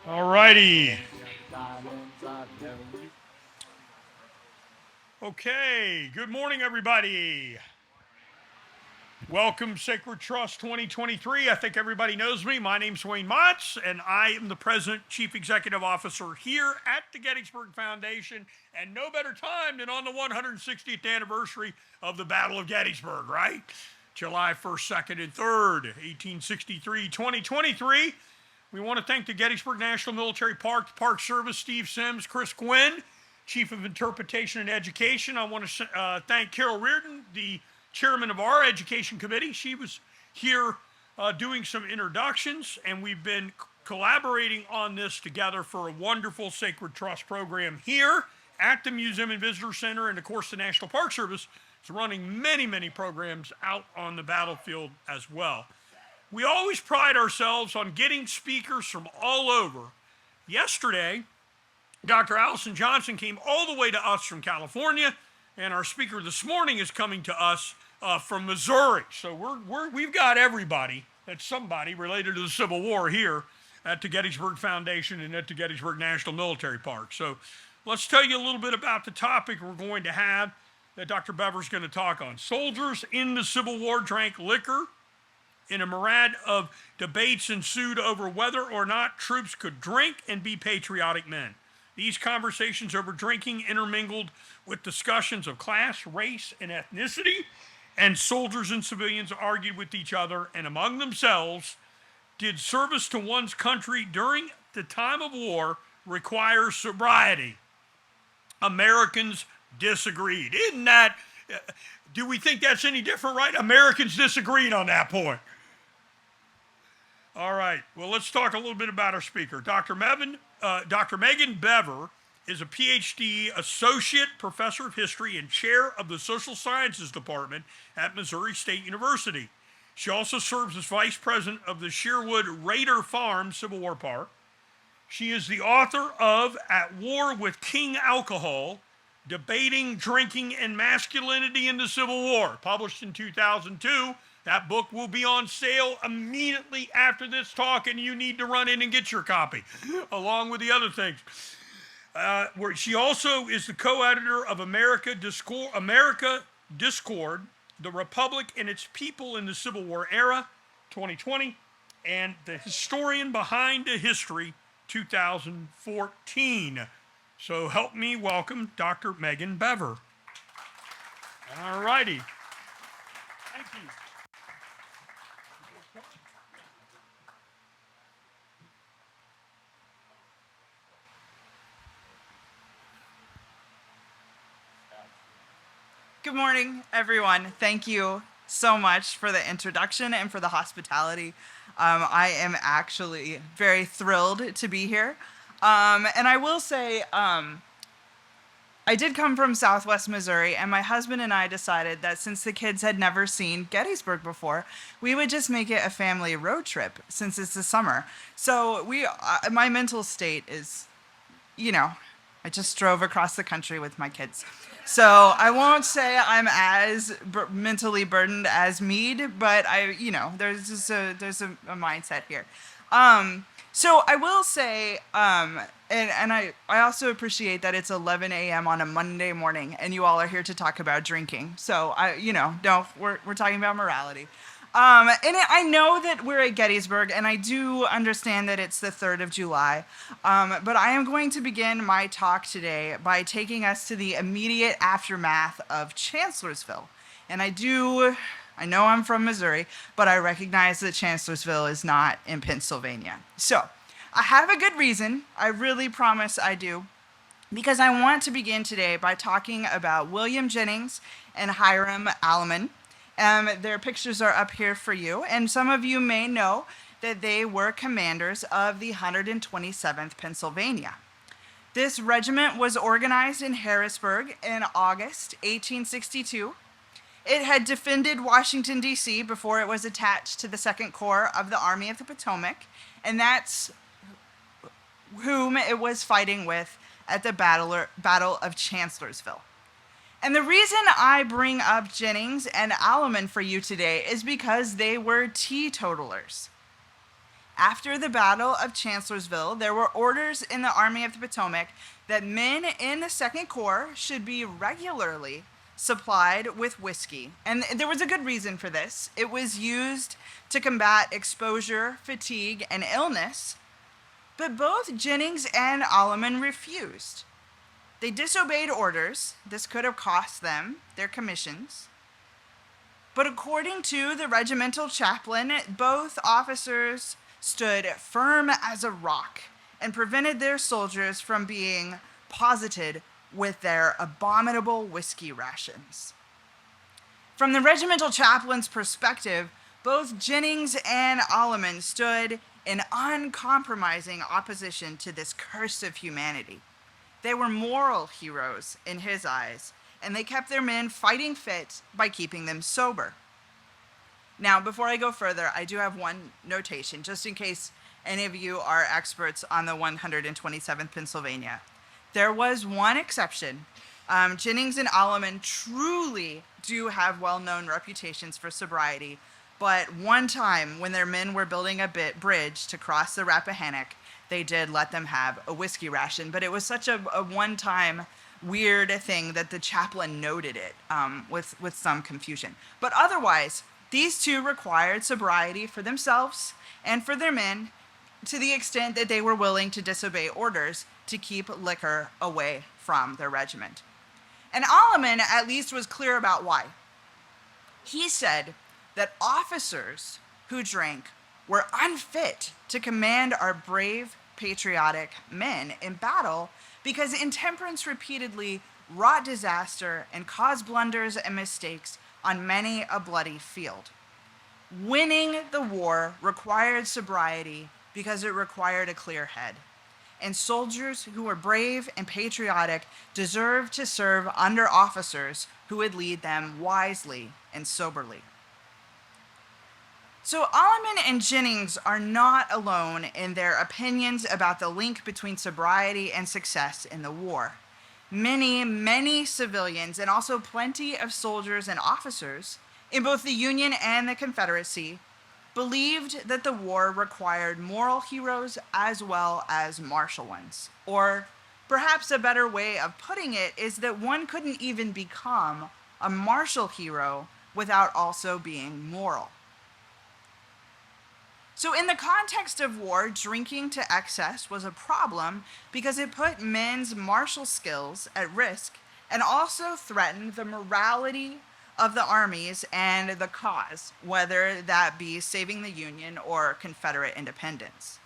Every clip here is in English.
All righty. Okay, good morning, everybody. Welcome, Sacred Trust 2023. I think everybody knows me. My name's Wayne Motts, and I am the President, Chief Executive Officer here at the Gettysburg Foundation. And no better time than on the 160th anniversary of the Battle of Gettysburg, right? July 1st, 2nd, and 3rd, 1863, 2023. We want to thank the Gettysburg National Military Park, the Park Service, Steve Sims, Chris Quinn, Chief of Interpretation and Education. I want to thank Carol Reardon, the chairman of our education committee. She was here doing some introductions, and we've been collaborating on this together for a wonderful Sacred Trust program here at the Museum and Visitor Center. And of course, the National Park Service is running many, many programs out on the battlefield as well. We always pride ourselves on getting speakers from all over. Yesterday, Dr. Allison Johnson came all the way to us from California, and our speaker this morning is coming to us from Missouri. So we've got everybody that's somebody related to the Civil War here at the Gettysburg Foundation and at the Gettysburg National Military Park. So let's tell you a little bit about the topic we're going to have that Dr. Bever is going to talk on. Soldiers in the Civil War drank liquor. In a myriad of debates ensued over whether or not troops could drink and be patriotic men. These conversations over drinking intermingled with discussions of class, race, and ethnicity, and soldiers and civilians argued with each other and among themselves. Did service to one's country during the time of war require sobriety? Americans disagreed. Isn't that, do we think that's any different, right? Americans disagreed on that point. All right, well, let's talk a little bit about our speaker. Dr. Megan Bever is a Ph.D. Associate Professor of History and Chair of the Social Sciences Department at Missouri State University. She also serves as Vice President of the Sherwood Raider Farm Civil War Park. She is the author of At War with King Alcohol, Debating Drinking and Masculinity in the Civil War, published in 2002. That book will be on sale immediately after this talk, and you need to run in and get your copy, along with the other things. Where she also is the co-editor of America Discord, The Republic and Its People in the Civil War Era, 2020, and The Historian Behind the History, 2014. So help me welcome Dr. Megan Bever. All righty. Thank you. Good morning, everyone. Thank you so much for the introduction and for the hospitality. I am actually very thrilled to be here. And I will say, I did come from Southwest Missouri, and my husband and I decided that since the kids had never seen Gettysburg before, we would just make it a family road trip since it's the summer. So my mental state is, I just drove across the country with my kids. So I won't say I'm as mentally burdened as Meade, but there's just there's a mindset here. So I will say, and I also appreciate that it's 11 a.m. on a Monday morning, and you all are here to talk about drinking. So we're talking about morality. I know that we're at Gettysburg, and I do understand that it's the 3rd of July, but I am going to begin my talk today by taking us to the immediate aftermath of Chancellorsville. And I know I'm from Missouri, but I recognize that Chancellorsville is not in Pennsylvania. So I have a good reason, I really promise I do, because I want to begin today by talking about William Jennings and Hiram Alleman. Their pictures are up here for you, and some of you may know that they were commanders of the 127th Pennsylvania. This regiment was organized in Harrisburg in August 1862. It had defended Washington, D.C. before it was attached to the 2nd Corps of the Army of the Potomac, and that's whom it was fighting with at the Battle of Chancellorsville. And the reason I bring up Jennings and Alleman for you today is because they were teetotalers. After the Battle of Chancellorsville, there were orders in the Army of the Potomac that men in the Second Corps should be regularly supplied with whiskey. And there was a good reason for this. It was used to combat exposure, fatigue, and illness. But both Jennings and Alleman refused. They disobeyed orders. This could have cost them their commissions. But according to the regimental chaplain, both officers stood firm as a rock and prevented their soldiers from being posited with their abominable whiskey rations. From the regimental chaplain's perspective, both Jennings and Alleman stood in uncompromising opposition to this curse of humanity. They were moral heroes in his eyes, and they kept their men fighting fit by keeping them sober. Now, before I go further, I do have one notation, just in case any of you are experts on the 127th Pennsylvania. There was one exception. Jennings and Alleman truly do have well-known reputations for sobriety, but one time when their men were building a bridge to cross the Rappahannock, they did let them have a whiskey ration, but it was such a one-time weird thing that the chaplain noted it with some confusion. But otherwise, these two required sobriety for themselves and for their men to the extent that they were willing to disobey orders to keep liquor away from their regiment. And Alleman at least was clear about why. He said that officers who drank were unfit to command our brave, patriotic men in battle because intemperance repeatedly wrought disaster and caused blunders and mistakes on many a bloody field. Winning the war required sobriety because it required a clear head. And soldiers who were brave and patriotic deserved to serve under officers who would lead them wisely and soberly. So Alleman and Jennings are not alone in their opinions about the link between sobriety and success in the war. Many civilians and also plenty of soldiers and officers in both the Union and the Confederacy believed that the war required moral heroes as well as martial ones. Or perhaps a better way of putting it is that one couldn't even become a martial hero without also being moral. So in the context of war, drinking to excess was a problem because it put men's martial skills at risk and also threatened the morality of the armies and the cause, whether that be saving the Union or Confederate independence.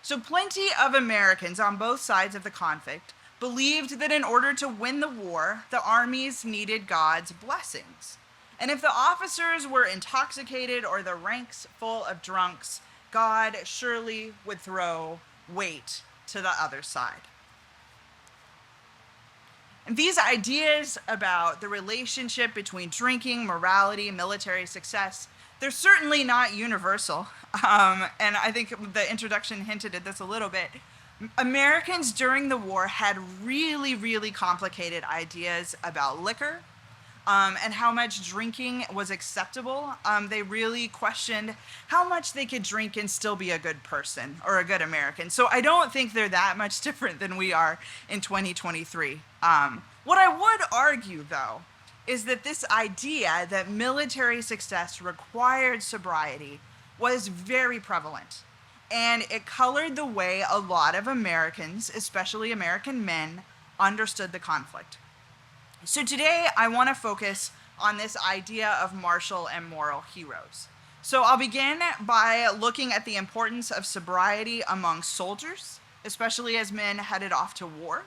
So plenty of Americans on both sides of the conflict believed that in order to win the war, the armies needed God's blessings. And if the officers were intoxicated or the ranks full of drunks, God surely would throw weight to the other side. And these ideas about the relationship between drinking, morality, military success, they're certainly not universal. And I think the introduction hinted at this a little bit. Americans during the war had really complicated ideas about liquor, and how much drinking was acceptable. They really questioned how much they could drink and still be a good person or a good American. So I don't think they're that much different than we are in 2023. What I would argue, though, is that this idea that military success required sobriety was very prevalent. And it colored the way a lot of Americans, especially American men, understood the conflict. So today I want to focus on this idea of martial and moral heroes. So I'll begin by looking at the importance of sobriety among soldiers, especially as men headed off to war.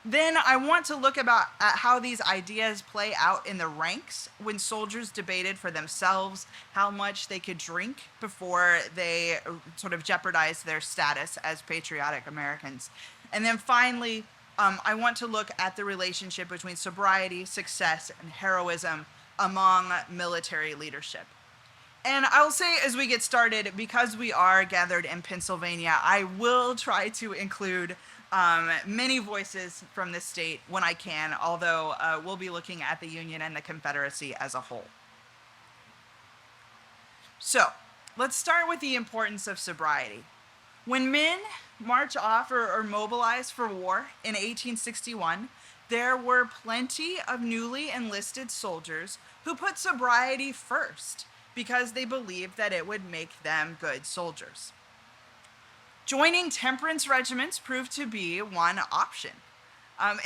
Then I want to look at how these ideas play out in the ranks when soldiers debated for themselves how much they could drink before they sort of jeopardized their status as patriotic Americans. And then finally, I want to look at the relationship between sobriety, success, and heroism among military leadership. And I'll say as we get started, because we are gathered in Pennsylvania, I will try to include many voices from this state when I can, although we'll be looking at the Union and the Confederacy as a whole. So, Let's start with the importance of sobriety. When men march off or mobilize for war in 1861, there were plenty of newly enlisted soldiers who put sobriety first because they believed that it would make them good soldiers. Joining temperance regiments proved to be one option.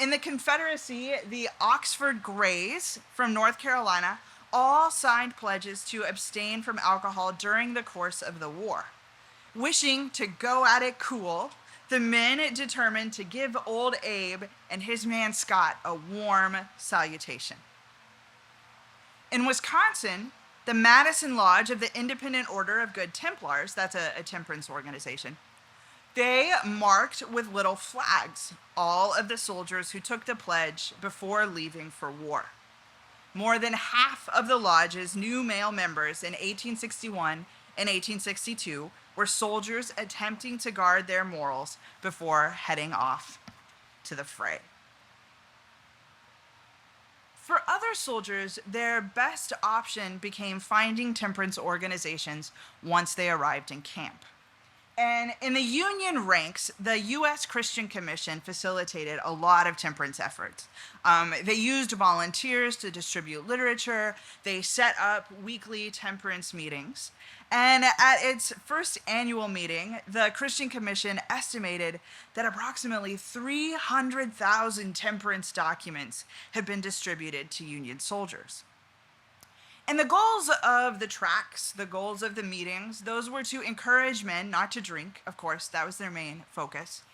In the Confederacy, the Oxford Greys from North Carolina all signed pledges to abstain from alcohol during the course of the war. Wishing to go at it cool, the men determined to give old Abe and his man Scott a warm salutation. In Wisconsin, the Madison Lodge of the Independent Order of Good Templars, that's a temperance organization, they marked with little flags all of the soldiers who took the pledge before leaving for war. More than half of the lodge's new male members in 1861 and 1862 were soldiers attempting to guard their morals before heading off to the fray. For other soldiers, their best option became finding temperance organizations once they arrived in camp. And in the Union ranks, the U.S. Christian Commission facilitated a lot of temperance efforts. They used volunteers to distribute literature. They set up weekly temperance meetings. And at its first annual meeting, the Christian Commission estimated that approximately 300,000 temperance documents had been distributed to Union soldiers. And the goals of the tracts, the goals of the meetings, those were to encourage men not to drink. Of course, that was their main focus.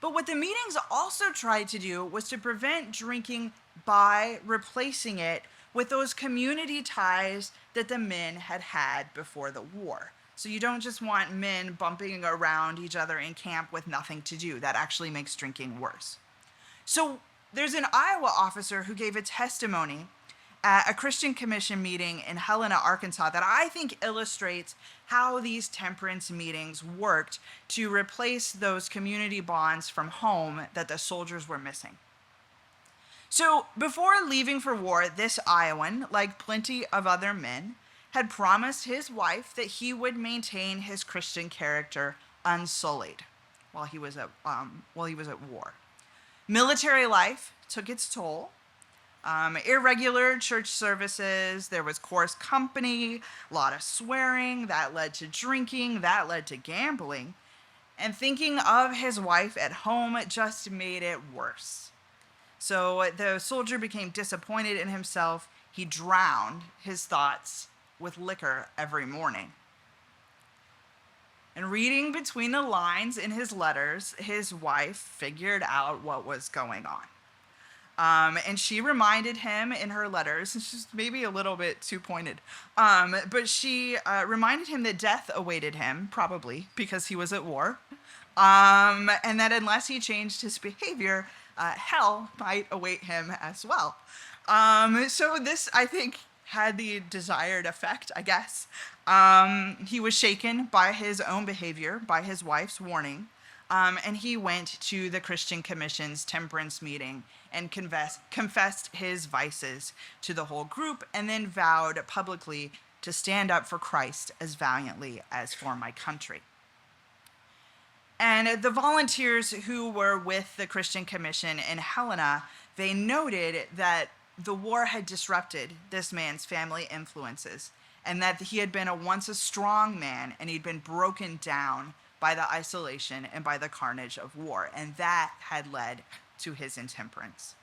But what the meetings also tried to do was to prevent drinking by replacing it with those community ties that the men had had before the war. So you don't just want men bumping around each other in camp with nothing to do. That actually makes drinking worse. So there's an Iowa officer who gave a testimony at a Christian Commission meeting in Helena, Arkansas, that I think illustrates how these temperance meetings worked to replace those community bonds from home that the soldiers were missing. So before leaving for war, this Iowan, like plenty of other men, had promised his wife that he would maintain his Christian character unsullied while he was at war. Military life took its toll. Irregular church services, there was coarse company, a lot of swearing, that led to drinking, that led to gambling. And thinking of his wife at home just made it worse. So the soldier became disappointed in himself. He drowned his thoughts with liquor every morning. And reading between the lines in his letters, his wife figured out what was going on. And she reminded him in her letters, it's just maybe a little bit too pointed, but she reminded him that death awaited him, probably because he was at war, and that unless he changed his behavior, hell might await him as well. So this, I think, had the desired effect, I guess. He was shaken by his own behavior, by his wife's warning, and he went to the Christian Commission's temperance meeting and confessed his vices to the whole group, and then vowed publicly to stand up for Christ as valiantly as for my country. And the volunteers who were with the Christian Commission in Helena, they noted that the war had disrupted this man's family influences, and that he had been once a strong man, and he'd been broken down by the isolation and by the carnage of war, and that had led to his intemperance.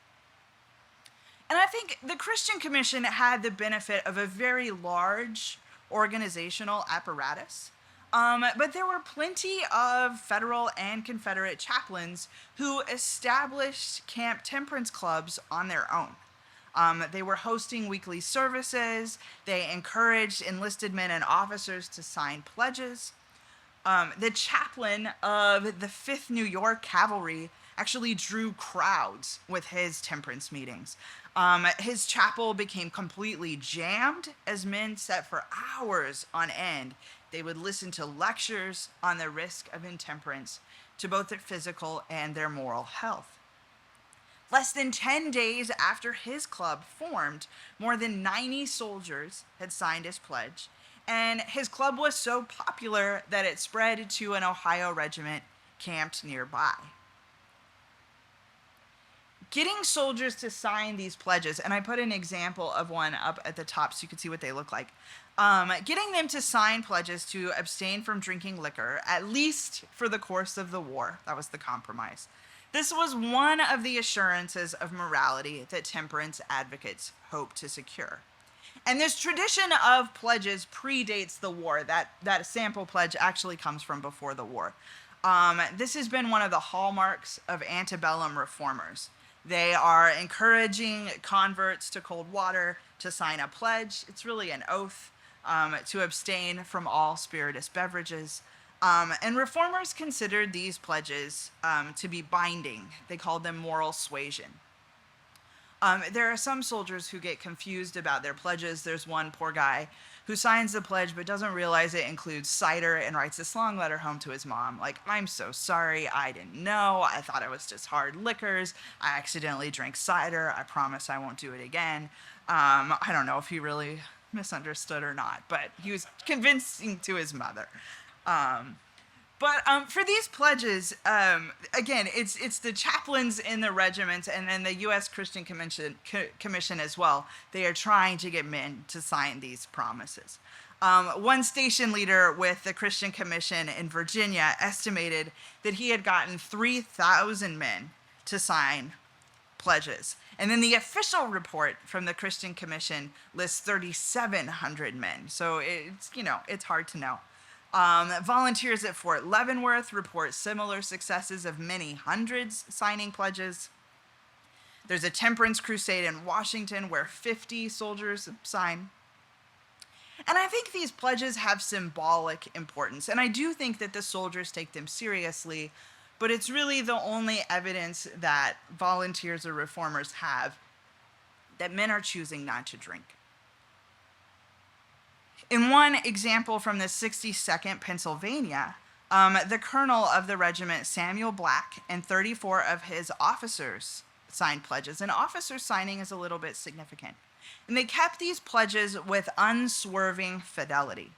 And I think the Christian Commission had the benefit of a very large organizational apparatus, but there were plenty of federal and Confederate chaplains who established camp temperance clubs on their own. They were hosting weekly services. They encouraged enlisted men and officers to sign pledges. The chaplain of the 5th New York Cavalry actually drew crowds with his temperance meetings. His chapel became completely jammed as men sat for hours on end. They would listen to lectures on the risk of intemperance to both their physical and their moral health. Less than 10 days after his club formed, more than 90 soldiers had signed his pledge, And his club was so popular that it spread to an Ohio regiment camped nearby. Getting soldiers to sign these pledges, and I put an example of one up at the top so you can see what they look like. Getting them to sign pledges to abstain from drinking liquor, at least for the course of the war. That was the compromise. This was one of the assurances of morality that temperance advocates hoped to secure. And this tradition of pledges predates the war. That sample pledge actually comes from before the war. This has been one of the hallmarks of antebellum reformers. They are encouraging converts to cold water to sign a pledge. It's really an oath to abstain from all spirituous beverages. And reformers considered these pledges to be binding. They called them moral suasion. There are some soldiers who get confused about their pledges. There's one poor guy who signs the pledge but doesn't realize it includes cider and writes this long letter home to his mom. Like, I'm so sorry, I didn't know. I thought it was just hard liquors. I accidentally drank cider. I promise I won't do it again. I don't know if he really misunderstood or not, but he was convincing to his mother. But for these pledges, again, it's the chaplains in the regiments and then the U.S. Christian Commission as well. They are trying to get men to sign these promises. One station leader with the Christian Commission in Virginia estimated that he had gotten 3,000 men to sign pledges. And then the official report from the Christian Commission lists 3,700 men. So it's hard to know. Volunteers at Fort Leavenworth report similar successes of many hundreds signing pledges. There's a temperance crusade in Washington where 50 soldiers sign. And I think these pledges have symbolic importance. And I do think that the soldiers take them seriously, but it's really the only evidence that volunteers or reformers have that men are choosing not to drink. In one example from the 62nd Pennsylvania, the colonel of the regiment, Samuel Black, and 34 of his officers signed pledges. And officer signing is a little bit significant. And they kept these pledges with unswerving fidelity.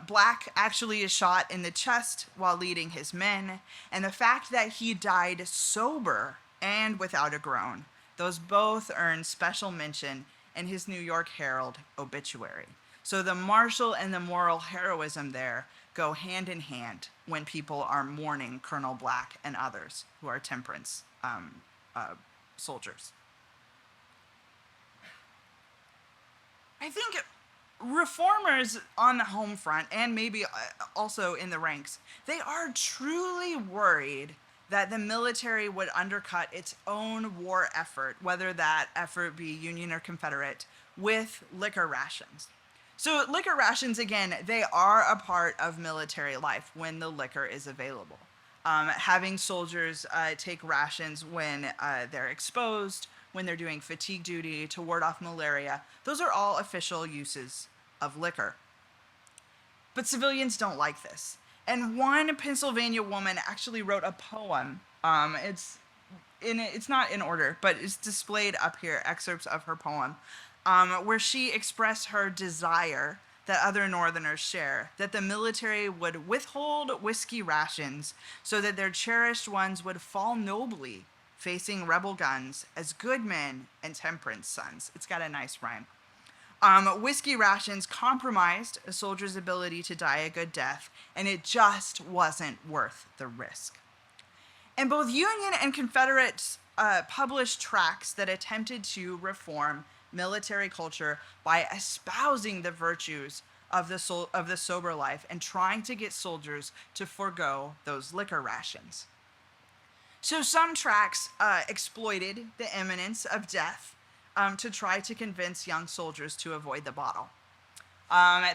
Black actually is shot in the chest while leading his men. And the fact that he died sober and without a groan, those both earn special mention in his New York Herald obituary. So the martial and the moral heroism there go hand in hand when people are mourning Colonel Black and others who are temperance soldiers. I think reformers on the home front and maybe also in the ranks, they are truly worried that the military would undercut its own war effort, whether that effort be Union or Confederate, with liquor rations. So liquor rations, again, they are a part of military life when the liquor is available. Having soldiers take rations when they're exposed, when they're doing fatigue duty to ward off malaria, those are all official uses of liquor. But civilians don't like this. And one Pennsylvania woman actually wrote a poem. It's not in order, but it's displayed up here, excerpts of her poem, where she expressed her desire that other Northerners share, that the military would withhold whiskey rations so that their cherished ones would fall nobly facing rebel guns as good men and temperance sons. It's got a nice rhyme. Whiskey rations compromised a soldier's ability to die a good death, and it just wasn't worth the risk. And both Union and Confederates published tracts that attempted to reform military culture by espousing the virtues of the sober life and trying to get soldiers to forego those liquor rations. So some tracts exploited the imminence of death to try to convince young soldiers to avoid the bottle.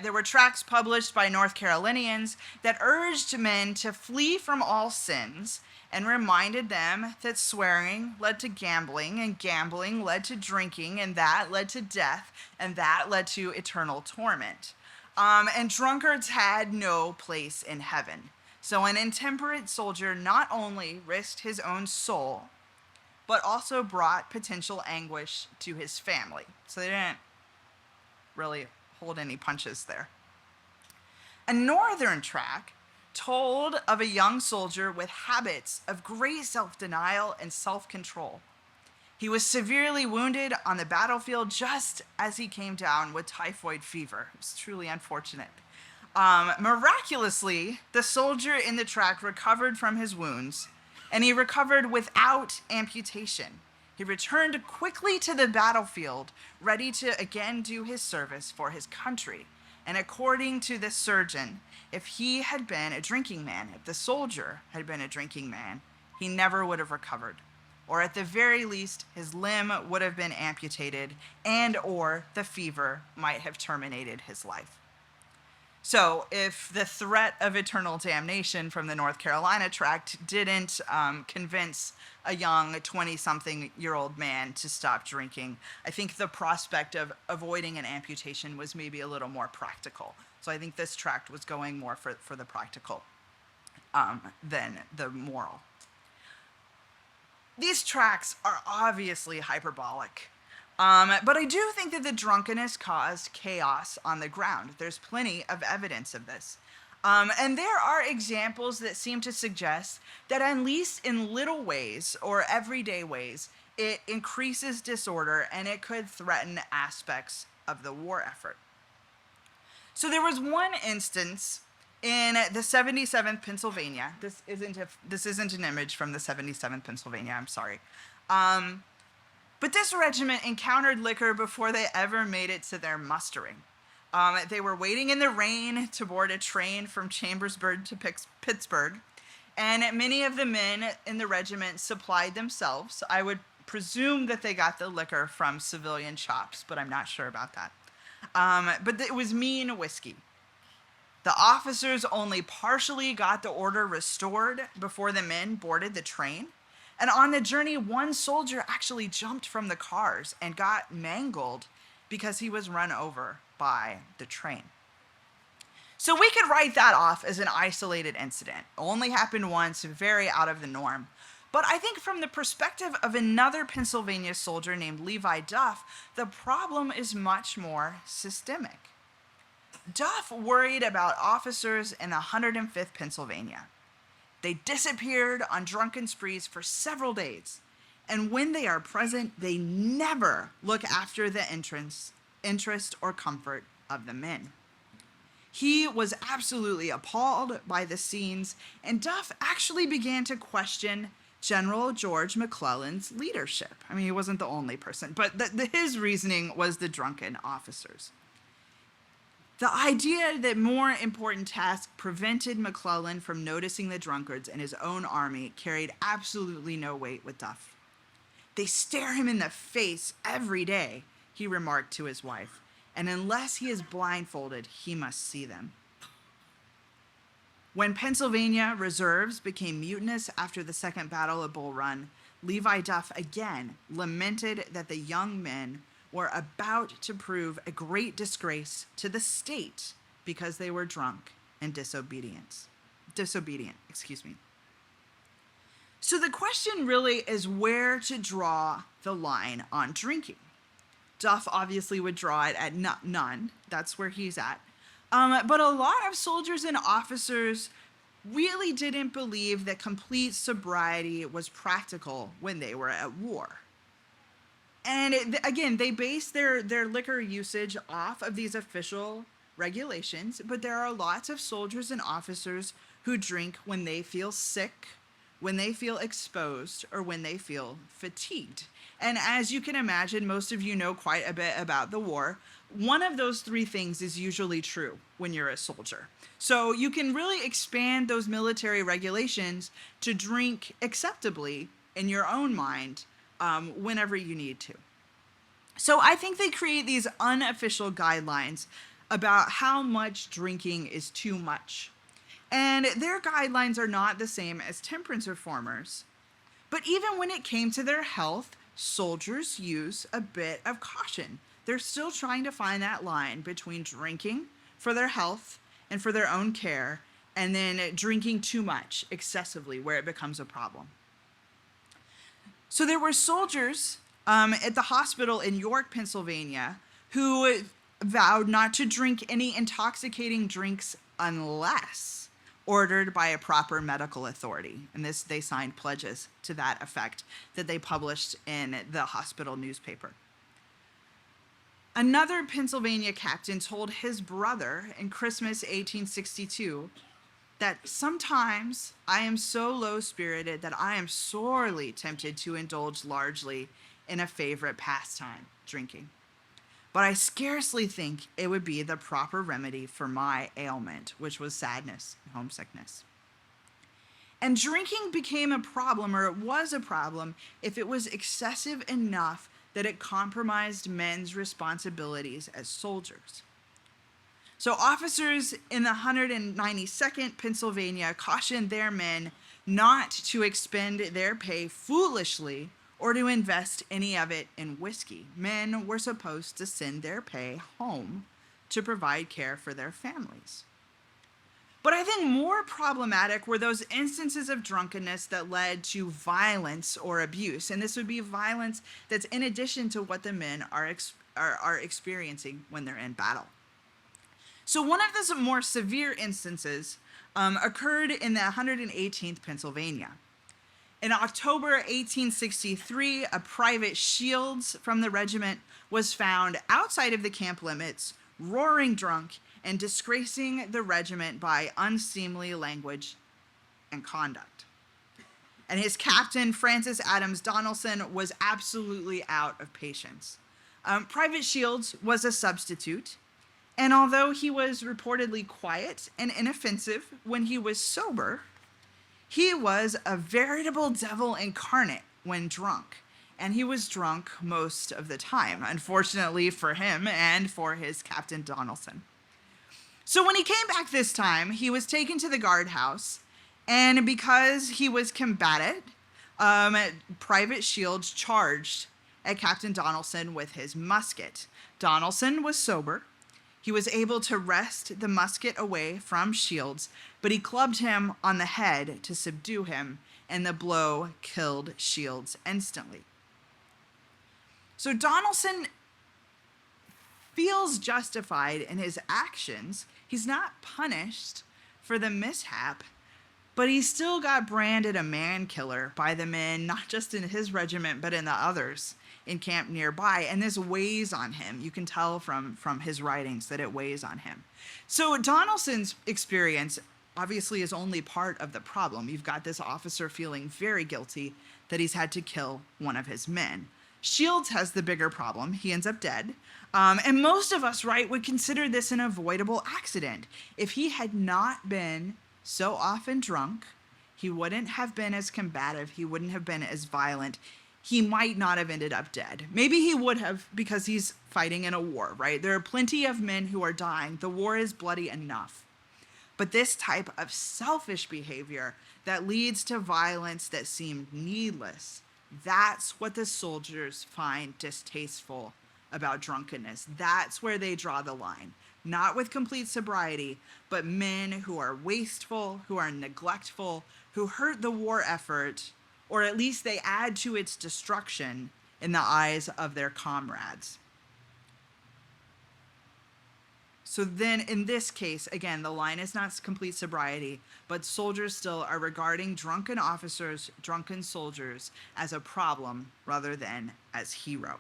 There were tracts published by North Carolinians that urged men to flee from all sins and reminded them that swearing led to gambling, and gambling led to drinking, and that led to death, and that led to eternal torment. And drunkards had no place in heaven. So an intemperate soldier not only risked his own soul, but also brought potential anguish to his family. So they didn't really hold any punches there. A northern tract told of a young soldier with habits of great self-denial and self-control. He was severely wounded on the battlefield just as he came down with typhoid fever. It was truly unfortunate. Miraculously, the soldier in the tract recovered from his wounds, and he recovered without amputation. He returned quickly to the battlefield, ready to again do his service for his country. And according to the surgeon, if he had been a drinking man, if the soldier had been a drinking man, he never would have recovered. Or at the very least, his limb would have been amputated, and or the fever might have terminated his life. So if the threat of eternal damnation from the North Carolina tract didn't convince a young 20-something-year-old man to stop drinking, I think the prospect of avoiding an amputation was maybe a little more practical. So I think this tract was going more for the practical than the moral. These tracts are obviously hyperbolic. But I do think that the drunkenness caused chaos on the ground. There's plenty of evidence of this. And there are examples that seem to suggest that at least in little ways or everyday ways, it increases disorder and it could threaten aspects of the war effort. So there was one instance in the 77th Pennsylvania. This isn't an image from the 77th Pennsylvania, I'm sorry. But this regiment encountered liquor before they ever made it to their mustering. They were waiting in the rain to board a train from Chambersburg to Pittsburgh, and many of the men in the regiment supplied themselves. I would presume that they got the liquor from civilian shops, but I'm not sure about that. But it was mean whiskey. The officers only partially got the order restored before the men boarded the train. And on the journey, one soldier actually jumped from the cars and got mangled because he was run over by the train. So we could write that off as an isolated incident. It only happened once, very out of the norm. But I think from the perspective of another Pennsylvania soldier named Levi Duff, the problem is much more systemic. Duff worried about officers in the 105th Pennsylvania. They disappeared on drunken sprees for several days, and when they are present, they never look after the interest or comfort of the men. He was absolutely appalled by the scenes, and Duff actually began to question General George McClellan's leadership. I mean, he wasn't the only person, but his reasoning was the drunken officers. The idea that more important tasks prevented McClellan from noticing the drunkards in his own army carried absolutely no weight with Duff. They stare him in the face every day, he remarked to his wife, and unless he is blindfolded, he must see them. When Pennsylvania reserves became mutinous after the Second Battle of Bull Run, Levi Duff again lamented that the young men were about to prove a great disgrace to the state because they were drunk and disobedient. So the question really is where to draw the line on drinking. Duff obviously would draw it at none. That's where he's at. But a lot of soldiers and officers really didn't believe that complete sobriety was practical when they were at war. And again, they base their liquor usage off of these official regulations, but there are lots of soldiers and officers who drink when they feel sick, when they feel exposed, or when they feel fatigued. And as you can imagine, most of you know quite a bit about the war. One of those three things is usually true when you're a soldier. So you can really expand those military regulations to drink acceptably in your own mind whenever you need to. So I think they create these unofficial guidelines about how much drinking is too much. And their guidelines are not the same as temperance reformers. But even when it came to their health, soldiers use a bit of caution. They're still trying to find that line between drinking for their health and for their own care, and then drinking too much excessively where it becomes a problem. So there were soldiers at the hospital in York, Pennsylvania, who vowed not to drink any intoxicating drinks unless ordered by a proper medical authority. And this, they signed pledges to that effect that they published in the hospital newspaper. Another Pennsylvania captain told his brother in Christmas 1862 that sometimes I am so low-spirited that I am sorely tempted to indulge largely in a favorite pastime, drinking. But I scarcely think it would be the proper remedy for my ailment, which was sadness and homesickness. And drinking became a problem, or it was a problem, if it was excessive enough that it compromised men's responsibilities as soldiers. So officers in the 192nd Pennsylvania cautioned their men not to expend their pay foolishly or to invest any of it in whiskey. Men were supposed to send their pay home to provide care for their families. But I think more problematic were those instances of drunkenness that led to violence or abuse. And this would be violence that's in addition to what the men are experiencing when they're in battle. So one of the more severe instances occurred in the 118th Pennsylvania. In October 1863, a Private Shields from the regiment was found outside of the camp limits, roaring drunk and disgracing the regiment by unseemly language and conduct. And his captain, Francis Adams Donaldson, was absolutely out of patience. Private Shields was a substitute, and although he was reportedly quiet and inoffensive when he was sober, he was a veritable devil incarnate when drunk, and he was drunk most of the time, unfortunately for him and for his Captain Donaldson. So when he came back this time, he was taken to the guardhouse, and because he was combative, Private Shields charged at Captain Donaldson with his musket. Donaldson was sober. He was able to wrest the musket away from Shields, but he clubbed him on the head to subdue him, and the blow killed Shields instantly. So Donaldson feels justified in his actions. He's not punished for the mishap, but he still got branded a man killer by the men, not just in his regiment, but in the others in camp nearby, and this weighs on him. You can tell from his writings that it weighs on him. So Donaldson's experience obviously is only part of the problem. You've got this officer feeling very guilty that he's had to kill one of his men. Shields has the bigger problem. He ends up dead. And most of us, right, would consider this an avoidable accident. If he had not been so often drunk, he wouldn't have been as combative. He wouldn't have been as violent. He might not have ended up dead. Maybe he would have, because he's fighting in a war, right? There are plenty of men who are dying. The war is bloody enough. But this type of selfish behavior that leads to violence that seemed needless, that's what the soldiers find distasteful about drunkenness. That's where they draw the line. Not with complete sobriety, but men who are wasteful, who are neglectful, who hurt the war effort, or at least they add to its destruction in the eyes of their comrades. So then in this case, again, the line is not complete sobriety, but soldiers still are regarding drunken officers, drunken soldiers, as a problem rather than as heroes.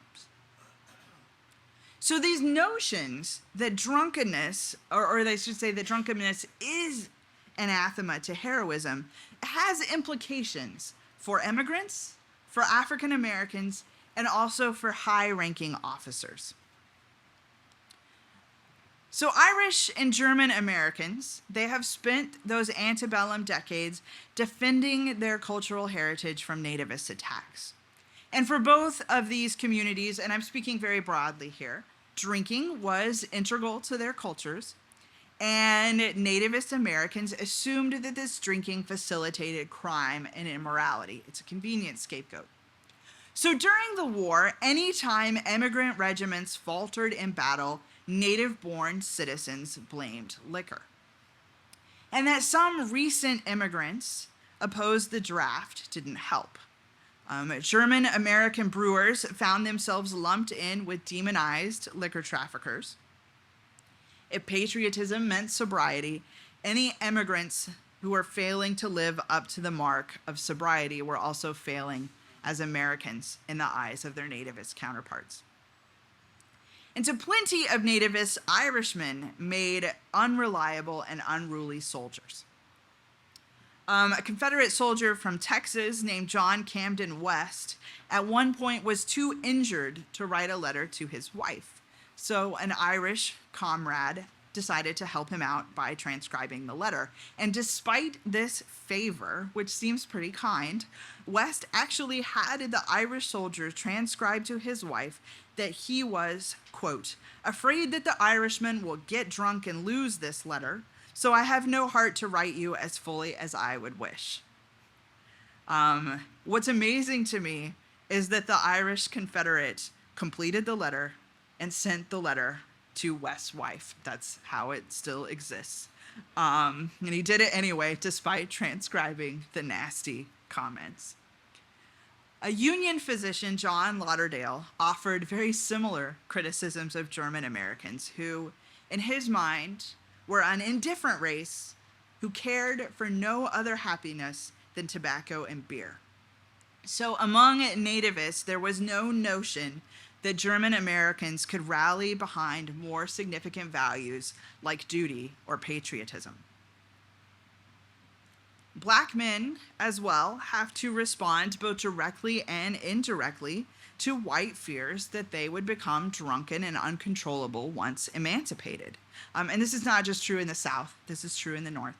So these notions that drunkenness, or they should say that drunkenness is anathema to heroism, has implications for immigrants, for African Americans, and also for high-ranking officers. So Irish and German Americans, they have spent those antebellum decades defending their cultural heritage from nativist attacks. And for both of these communities, and I'm speaking very broadly here, drinking was integral to their cultures, and nativist Americans assumed that this drinking facilitated crime and immorality. It's a convenient scapegoat. So during the war, anytime immigrant regiments faltered in battle, native-born citizens blamed liquor. And that some recent immigrants opposed the draft didn't help. German American brewers found themselves lumped in with demonized liquor traffickers. If patriotism meant sobriety, Any immigrants who were failing to live up to the mark of sobriety were also failing as Americans in the eyes of their nativist counterparts. And so plenty of nativist Irishmen made unreliable and unruly soldiers. A Confederate soldier from Texas named John Camden West at one point was too injured to write a letter to his wife. So an Irish comrade decided to help him out by transcribing the letter. And despite this favor, which seems pretty kind, West actually had the Irish soldier transcribe to his wife that he was, quote, afraid that the Irishman will get drunk and lose this letter, so I have no heart to write you as fully as I would wish. What's amazing to me is that the Irish Confederate completed the letter and sent the letter to West's wife. That's how it still exists. And he did it anyway, despite transcribing the nasty comments. A Union physician, John Lauderdale, offered very similar criticisms of German Americans who, in his mind, were an indifferent race who cared for no other happiness than tobacco and beer. So among nativists, there was no notion that German Americans could rally behind more significant values like duty or patriotism. Black men, as well, have to respond both directly and indirectly to white fears that they would become drunken and uncontrollable once emancipated. And this is not just true in the South, this is true in the North.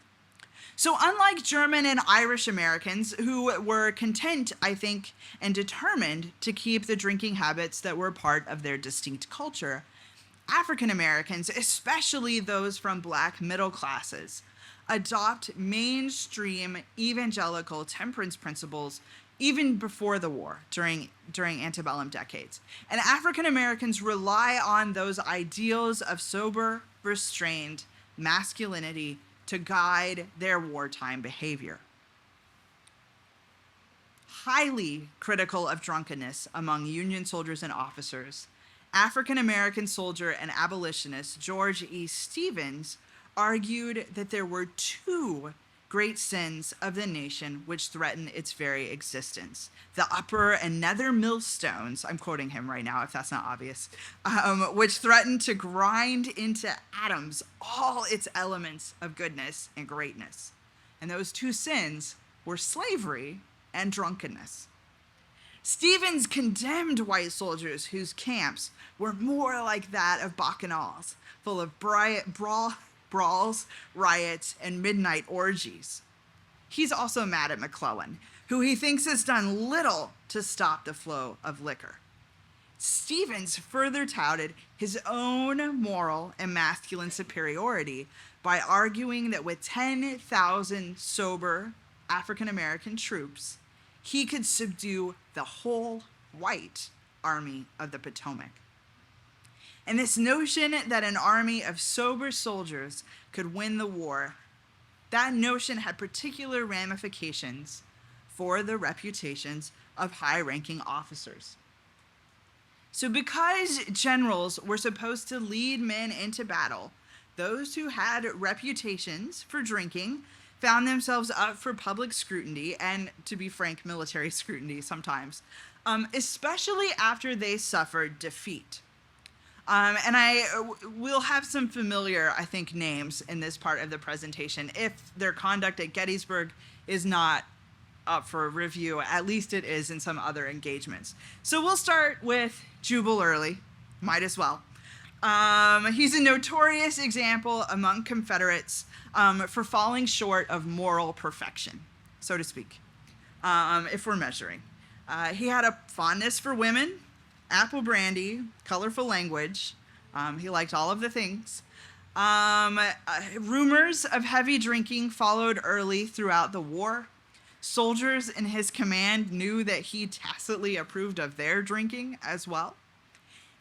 So unlike German and Irish Americans, who were content, I think, and determined to keep the drinking habits that were part of their distinct culture, African Americans, especially those from Black middle classes, adopt mainstream evangelical temperance principles even before the war, during antebellum decades. And African Americans rely on those ideals of sober, restrained masculinity to guide their wartime behavior. Highly critical of drunkenness among Union soldiers and officers, African American soldier and abolitionist George E. Stevens argued that there were two great sins of the nation which threaten its very existence. The upper and nether millstones, I'm quoting him right now if that's not obvious, which threaten to grind into atoms all its elements of goodness and greatness. And those two sins were slavery and drunkenness. Stevens condemned white soldiers whose camps were more like that of bacchanals, full of brawls, riots, and midnight orgies. He's also mad at McClellan, who he thinks has done little to stop the flow of liquor. Stevens further touted his own moral and masculine superiority by arguing that with 10,000 sober African American troops, he could subdue the whole white Army of the Potomac. And this notion that an army of sober soldiers could win the war, that notion had particular ramifications for the reputations of high-ranking officers. So because generals were supposed to lead men into battle, those who had reputations for drinking found themselves up for public scrutiny and, to be frank, military scrutiny sometimes, especially after they suffered defeat. And I will have some familiar, I think, names in this part of the presentation. If their conduct at Gettysburg is not up for review, at least it is in some other engagements. So we'll start with Jubal Early, might as well. He's a notorious example among Confederates for falling short of moral perfection, so to speak, if we're measuring. He had a fondness for women, apple brandy, colorful language. He liked all of the things. Rumors of heavy drinking followed Early throughout the war. Soldiers in his command knew that he tacitly approved of their drinking as well.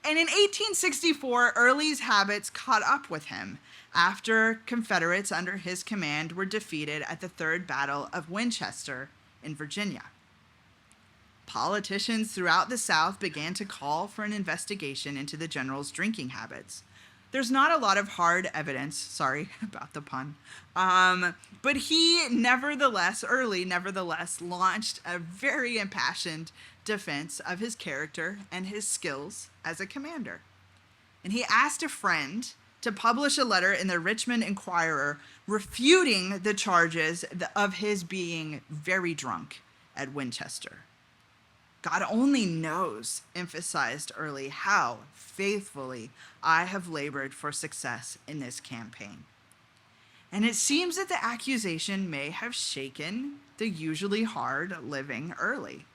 And in 1864, Early's habits caught up with him after Confederates under his command were defeated at the Third Battle of Winchester in Virginia. Politicians throughout the South began to call for an investigation into the general's drinking habits. There's not a lot of hard evidence, sorry about the pun, but he nevertheless launched a very impassioned defense of his character and his skills as a commander. And he asked a friend to publish a letter in the Richmond Inquirer refuting the charges of his being very drunk at Winchester. God only knows, emphasized Early, how faithfully I have labored for success in this campaign. And it seems that the accusation may have shaken the usually hard-living Early.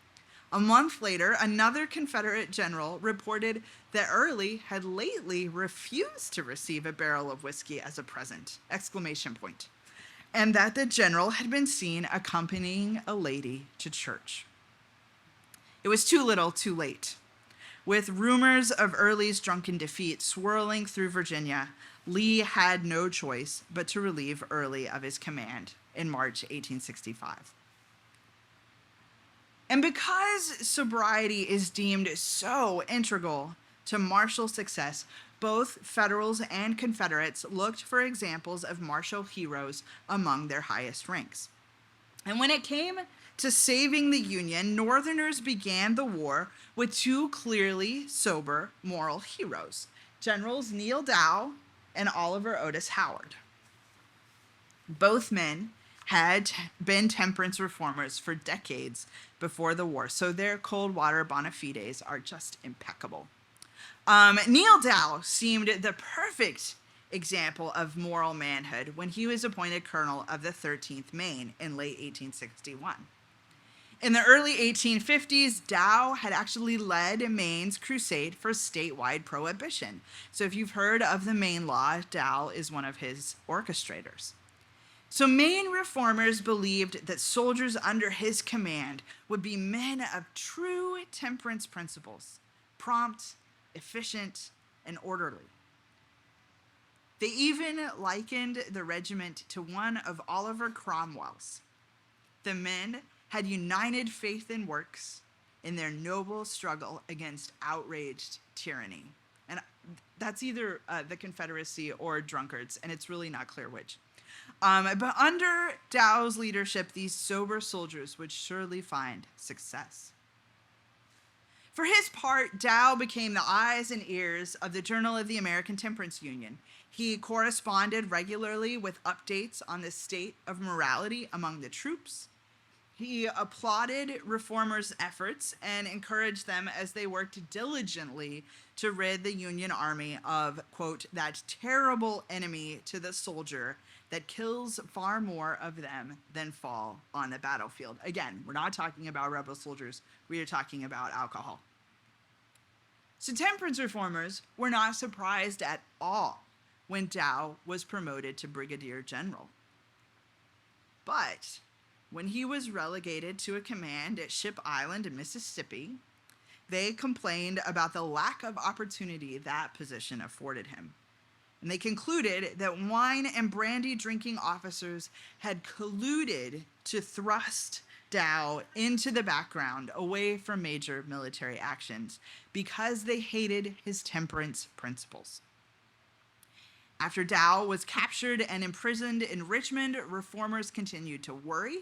A month later, another Confederate general reported that Early had lately refused to receive a barrel of whiskey as a present, ! And that the general had been seen accompanying a lady to church. It was too little, too late. With rumors of Early's drunken defeat swirling through Virginia, Lee had no choice but to relieve Early of his command in March 1865. And because sobriety is deemed so integral to martial success, both Federals and Confederates looked for examples of martial heroes among their highest ranks. And when it came to saving the Union, Northerners began the war with two clearly sober moral heroes, Generals Neal Dow and Oliver Otis Howard. Both men had been temperance reformers for decades before the war, so their cold water bona fides are just impeccable. Neal Dow seemed the perfect example of moral manhood when he was appointed colonel of the 13th Maine in late 1861. In the early 1850s, Dow had actually led Maine's crusade for statewide prohibition. So if you've heard of the Maine Law, Dow is one of his orchestrators. So Maine reformers believed that soldiers under his command would be men of true temperance principles, prompt, efficient, and orderly. They even likened the regiment to one of Oliver Cromwell's. The men had united faith in works in their noble struggle against outraged tyranny. And that's either the Confederacy or drunkards, and it's really not clear which. But under Dow's leadership, these sober soldiers would surely find success. For his part, Dow became the eyes and ears of the Journal of the American Temperance Union. He corresponded regularly with updates on the state of morality among the troops. He applauded reformers' efforts and encouraged them as they worked diligently to rid the Union Army of, quote, that terrible enemy to the soldier that kills far more of them than fall on the battlefield. Again, we're not talking about rebel soldiers. We are talking about alcohol. So temperance reformers were not surprised at all when Dow was promoted to brigadier general. But when he was relegated to a command at Ship Island in Mississippi, they complained about the lack of opportunity that position afforded him. And they concluded that wine and brandy drinking officers had colluded to thrust Dow into the background away from major military actions because they hated his temperance principles. After Dow was captured and imprisoned in Richmond, reformers continued to worry.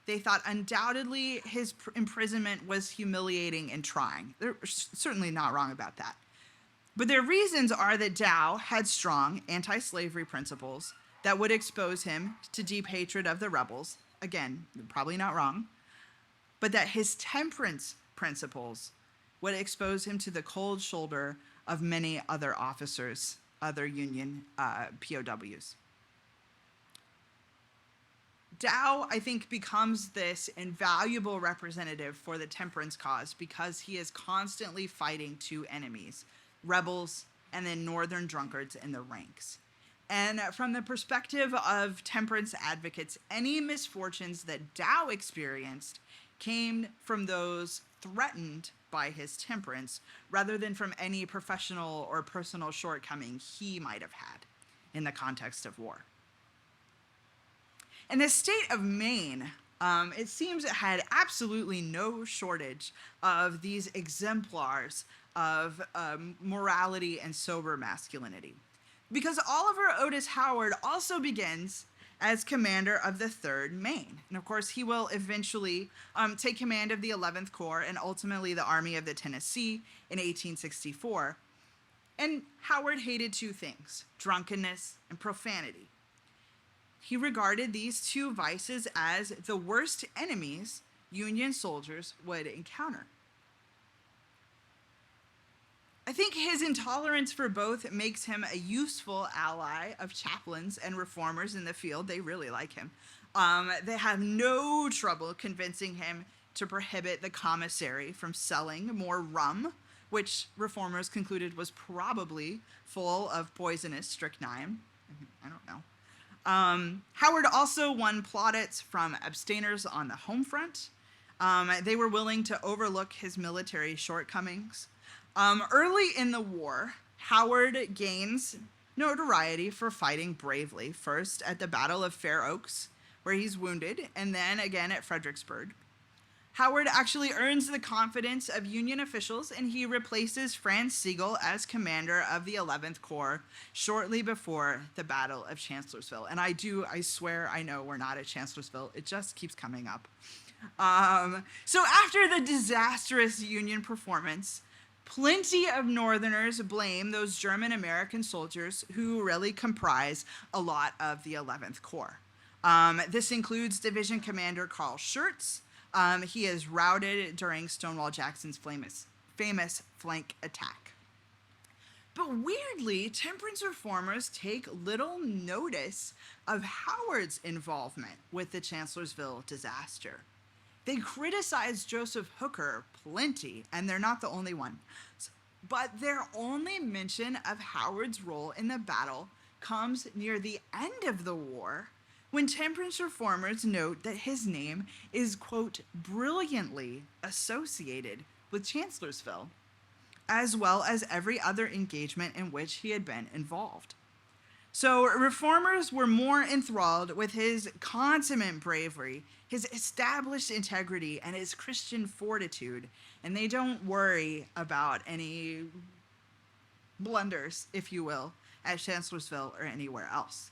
They thought undoubtedly his imprisonment was humiliating and trying. They're certainly not wrong about that. But their reasons are that Dow had strong anti-slavery principles that would expose him to deep hatred of the rebels. Again, probably not wrong. But that his temperance principles would expose him to the cold shoulder of many other officers, other Union POWs. Dow, I think, becomes this invaluable representative for the temperance cause because he is constantly fighting two enemies, rebels and then northern drunkards in the ranks. And from the perspective of temperance advocates, any misfortunes that Dow experienced came from those threatened by his temperance rather than from any professional or personal shortcoming he might have had in the context of war. In the state of Maine, it seems it had absolutely no shortage of these exemplars of morality and sober masculinity. because Oliver Otis Howard also begins as commander of the 3rd Maine. And of course, he will eventually take command of the 11th Corps and ultimately the Army of the Tennessee in 1864. And Howard hated 2 things: drunkenness and profanity. He regarded these 2 vices as the worst enemies Union soldiers would encounter. I think his intolerance for both makes him a useful ally of chaplains and reformers in the field. They really like him. They have no trouble convincing him to prohibit the commissary from selling more rum, which reformers concluded was probably full of poisonous strychnine. I don't know. Howard also won plaudits from abstainers on the home front. They were willing to overlook his military shortcomings. Early in the war, Howard gains notoriety for fighting bravely, first at the Battle of Fair Oaks, where he's wounded, and then again at Fredericksburg. Howard actually earns the confidence of Union officials, and he replaces Franz Sigel as commander of the 11th Corps shortly before the Battle of Chancellorsville. And I swear I know we're not at Chancellorsville. It just keeps coming up. So after the disastrous Union performance, plenty of Northerners blame those German-American soldiers who really comprise a lot of the 11th Corps. This includes Division Commander Carl Schurz. He is routed during Stonewall Jackson's famous flank attack. But weirdly, temperance reformers take little notice of Howard's involvement with the Chancellorsville disaster. They criticize Joseph Hooker plenty, and they're not the only one. But their only mention of Howard's role in the battle comes near the end of the war, when temperance reformers note that his name is, quote, brilliantly associated with Chancellorsville, as well as every other engagement in which he had been involved. So reformers were more enthralled with his consummate bravery, his established integrity, and his Christian fortitude, and they don't worry about any blunders, if you will, at Chancellorsville or anywhere else.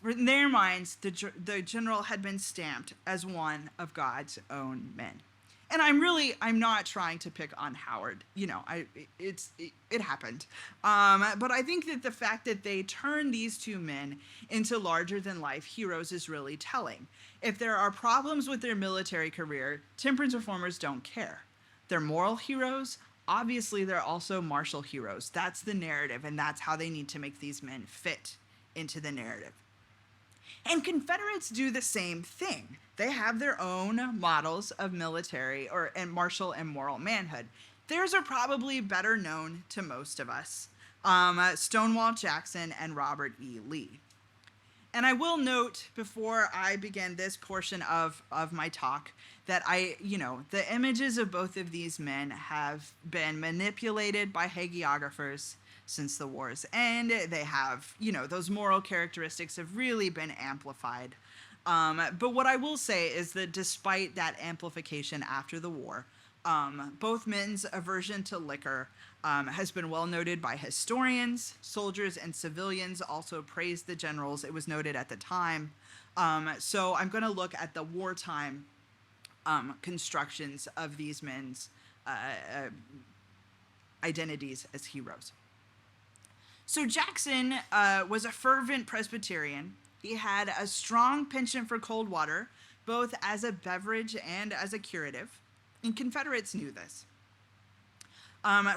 In their minds, the general had been stamped as one of God's own men. And I'm not trying to pick on Howard. You know, it happened. But I think that the fact that they turned these 2 men into larger-than-life heroes is really telling. If there are problems with their military career, temperance reformers don't care. They're moral heroes. Obviously, they're also martial heroes. That's the narrative, and that's how they need to make these men fit into the narrative. And Confederates do the same thing. They have their own models of military and martial and moral manhood. Theirs are probably better known to most of us. Stonewall Jackson and Robert E. Lee. And I will note before I begin this portion of my talk that the images of both of these men have been manipulated by hagiographers since the war's end. They have, those moral characteristics have really been amplified. But what I will say is that despite that amplification after the war, both men's aversion to liquor has been well noted by historians. Soldiers and civilians also praised the generals. It was noted at the time. So I'm going to look at the wartime constructions of these men's identities as heroes. So Jackson was a fervent Presbyterian. He had a strong penchant for cold water, both as a beverage and as a curative, and Confederates knew this.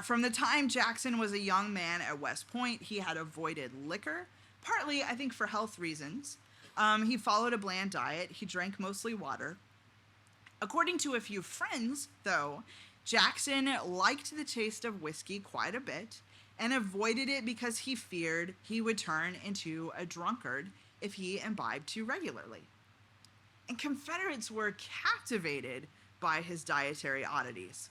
From the time Jackson was a young man at West Point, he had avoided liquor, partly, I think, for health reasons. He followed a bland diet. He drank mostly water. According to a few friends, though, Jackson liked the taste of whiskey quite a bit and avoided it because he feared he would turn into a drunkard if he imbibed too regularly. And Confederates were captivated by his dietary oddities.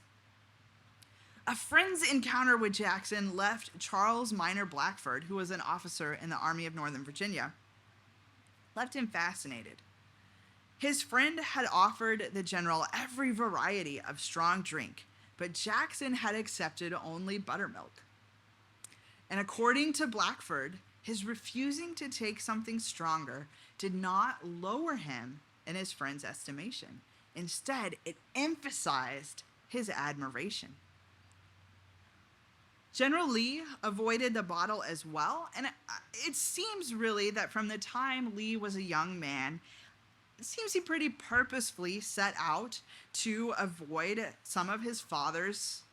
A friend's encounter with Jackson left Charles Minor Blackford, who was an officer in the Army of Northern Virginia, left him fascinated. His friend had offered the general every variety of strong drink, but Jackson had accepted only buttermilk. And according to Blackford, his refusing to take something stronger did not lower him in his friend's estimation. Instead, it emphasized his admiration. General Lee avoided the bottle as well, and it seems really that from the time Lee was a young man, it seems he pretty purposefully set out to avoid some of his father's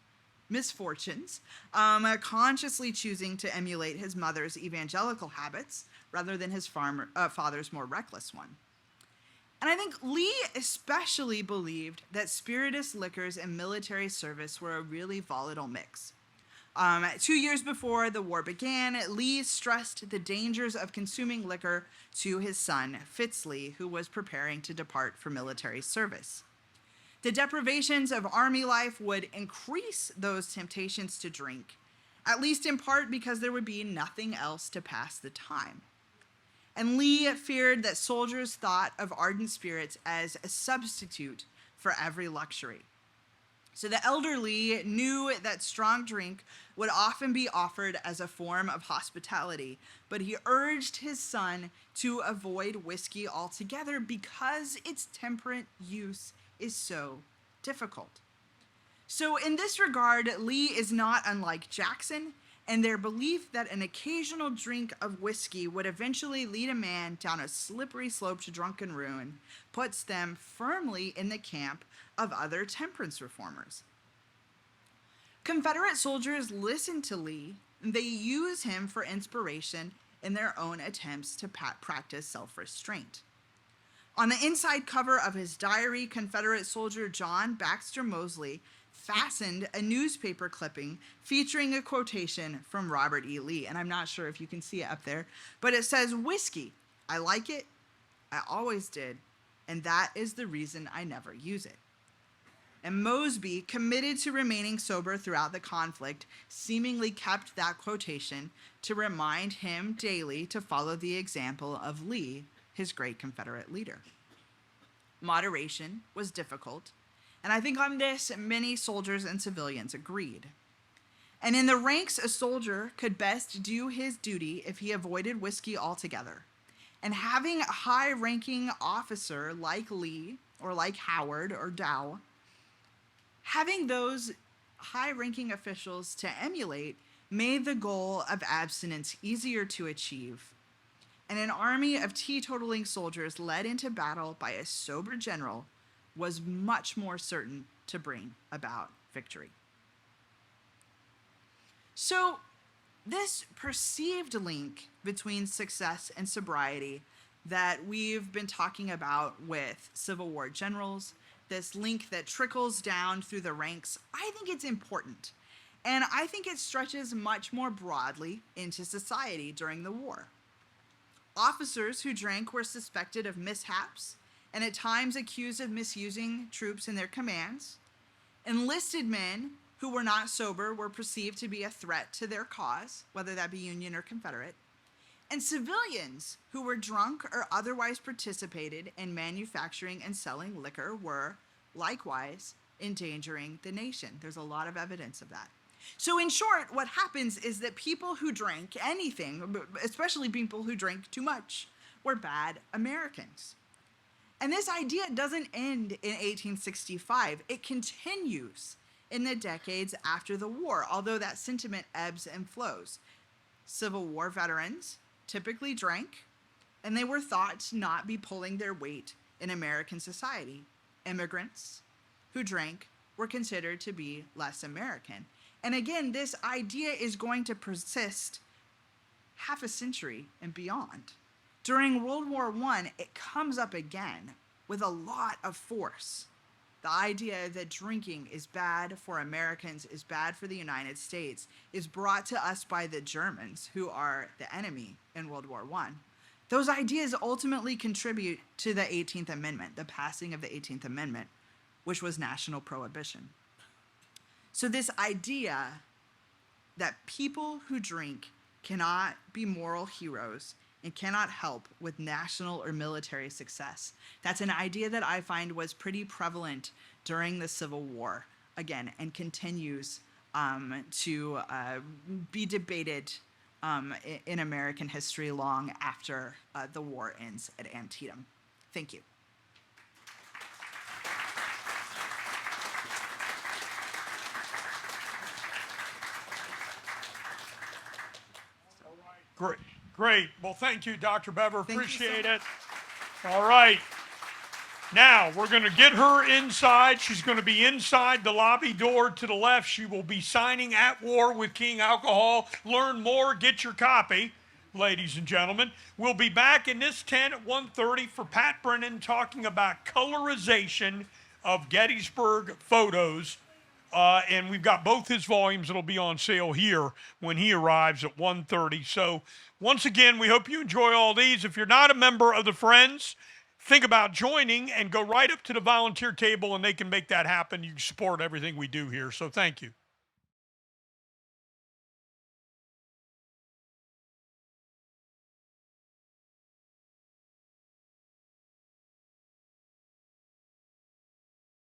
misfortunes, consciously choosing to emulate his mother's evangelical habits rather than his father's more reckless one. And I think Lee especially believed that spirituous liquors and military service were a really volatile mix. 2 years before the war began, Lee stressed the dangers of consuming liquor to his son, Fitzlee, who was preparing to depart for military service. The deprivations of army life would increase those temptations to drink, at least in part because there would be nothing else to pass the time. And Lee feared that soldiers thought of ardent spirits as a substitute for every luxury. So the elder Lee knew that strong drink would often be offered as a form of hospitality, but he urged his son to avoid whiskey altogether because its temperate use is so difficult. So in this regard, Lee is not unlike Jackson, and their belief that an occasional drink of whiskey would eventually lead a man down a slippery slope to drunken ruin puts them firmly in the camp of other temperance reformers. Confederate soldiers listen to Lee, and they use him for inspiration in their own attempts to practice self-restraint. On the inside cover of his diary, Confederate soldier John Baxter Mosley fastened a newspaper clipping featuring a quotation from Robert E. Lee. And I'm not sure if you can see it up there, but it says, "Whiskey, I like it, I always did, and that is the reason I never use it." And Mosby, committed to remaining sober throughout the conflict, seemingly kept that quotation to remind him daily to follow the example of Lee, his great Confederate leader. Moderation was difficult, and I think on this, many soldiers and civilians agreed. And in the ranks, a soldier could best do his duty if he avoided whiskey altogether. And having a high-ranking officer like Lee, or like Howard or Dow, having those high-ranking officials to emulate made the goal of abstinence easier to achieve. And an army of teetotaling soldiers led into battle by a sober general was much more certain to bring about victory. So, this perceived link between success and sobriety that we've been talking about with Civil War generals, this link that trickles down through the ranks, I think it's important. And I think it stretches much more broadly into society during the war. Officers who drank were suspected of mishaps and at times accused of misusing troops in their commands. Enlisted men who were not sober were perceived to be a threat to their cause, whether that be Union or Confederate. And civilians who were drunk or otherwise participated in manufacturing and selling liquor were likewise endangering the nation. There's a lot of evidence of that. So in short, what happens is that people who drank anything, especially people who drank too much, were bad Americans. And this idea doesn't end in 1865. It continues in the decades after the war, although that sentiment ebbs and flows. Civil War veterans typically drank, and they were thought to not be pulling their weight in American society. Immigrants who drank were considered to be less American. And again, this idea is going to persist half a century and beyond. During World War I, it comes up again with a lot of force. The idea that drinking is bad for Americans, is bad for the United States, is brought to us by the Germans, who are the enemy in World War I. Those ideas ultimately contribute to the 18th Amendment, the passing of the 18th Amendment, which was national prohibition. So this idea that people who drink cannot be moral heroes and cannot help with national or military success, that's an idea that I find was pretty prevalent during the Civil War, again, and continues to be debated in American history long after the war ends at Antietam. Thank you. Great. Great. Well, thank you, Dr. Bever. Thank you so Appreciate much. it. All right. Now, we're going to get her inside. She's going to be inside the lobby door to the left. She will be signing At War with King Alcohol. Learn more, get your copy, ladies and gentlemen. We'll be back in this tent at 1:30 for Pat Brennan talking about colorization of Gettysburg photos. And we've got both his volumes that'll be on sale here when he arrives at 1:30. So once again, we hope you enjoy all these. If you're not a member of the Friends, think about joining and go right up to the volunteer table and they can make that happen. You can support everything we do here. So thank you.